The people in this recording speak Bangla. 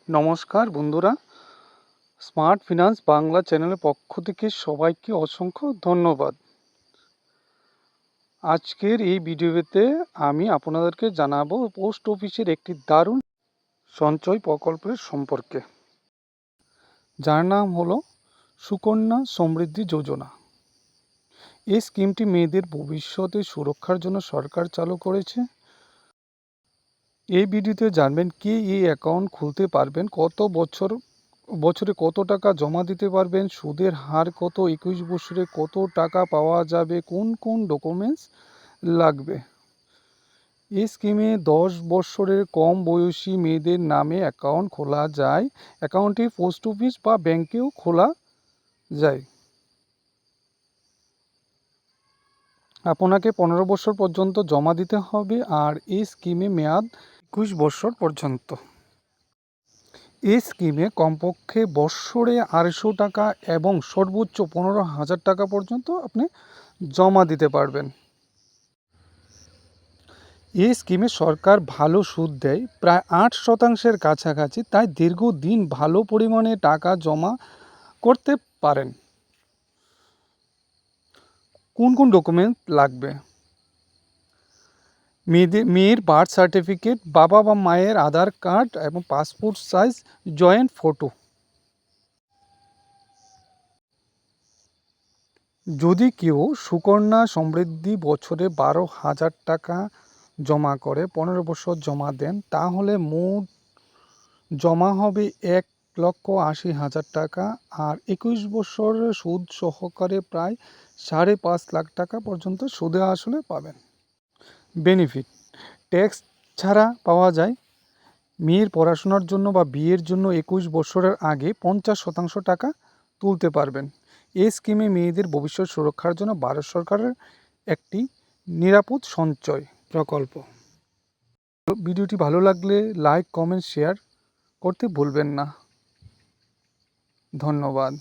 নমস্কার বন্ধুরা, স্মার্ট ফিনান্স বাংলা চ্যানেলের পক্ষ থেকে সবাইকে অসংখ্য ধন্যবাদ। আজকের এই ভিডিওতে আমি আপনাদেরকে জানাবো পোস্ট অফিসের একটি দারুণ সঞ্চয় প্রকল্পের সম্পর্কে, যার নাম হলো সুকন্যা সমৃদ্ধি যোজনা। এই স্কিমটি মেয়েদের ভবিষ্যতে সুরক্ষার জন্য সরকার চালু করেছে। এই ভিডিওতে জানবেন কে এই অ্যাকাউন্ট খুলতে পারবেন, কত বছরে কত টাকা জমা দিতে পারবেন, সুদের হার কত, 21 বছরে কত টাকা পাওয়া যাবে, কোন কোন ডকুমেন্টস লাগবে। এই স্কিমে 10 বছরের কম বয়সী মেয়েদের নামে অ্যাকাউন্ট খোলা যায়। অ্যাকাউন্টটি পোস্ট অফিস বা ব্যাংকেও খোলা যায়। আপনাকে 15 বছর পর্যন্ত জমা দিতে হবে, আর এই স্কিমে মেয়াদ 21 বছর পর্যন্ত। এই স্কিমে কমপক্ষে বৎসরে 250 টাকা এবং সর্বোচ্চ 15,000 টাকা পর্যন্ত আপনি জমা দিতে পারবেন। এই স্কিমে সরকার ভালো সুদ দেয়, প্রায় 8% কাছাকাছি, তাই দীর্ঘদিন ভালো পরিমাণে টাকা জমা করতে পারেন। কোন কোন ডকুমেন্ট লাগবে? মেয়ের বার্থ সার্টিফিকেট, বাবা বা মায়ের আধার কার্ড এবং পাসপোর্ট সাইজ জয়েন্ট ফটো। যদি কেউ সুকন্যা সমৃদ্ধি বছরে 12,000 টাকা জমা করে 15 বছর জমা দেন, তাহলে মোট জমা হবে 1,80,000 টাকা, আর 21 বছরের সুদ সহকারে প্রায় 5.5 লাখ টাকা পর্যন্ত সুদে আসলে পাবেন। বেনিফিট: ট্যাক্স ছাড়া পাওয়া যায়। মেয়ের পড়াশোনার জন্য বা বিয়ের জন্য 21 বছরের আগে 50% টাকা তুলতে পারবেন। এই স্কিমে মেয়েদের ভবিষ্যৎ সুরক্ষার জন্য ভারত সরকারের একটি নিরাপদ সঞ্চয় প্রকল্প। ভিডিওটি ভালো লাগলে লাইক, কমেন্ট, শেয়ার করতে ভুলবেন না। ধন্যবাদ।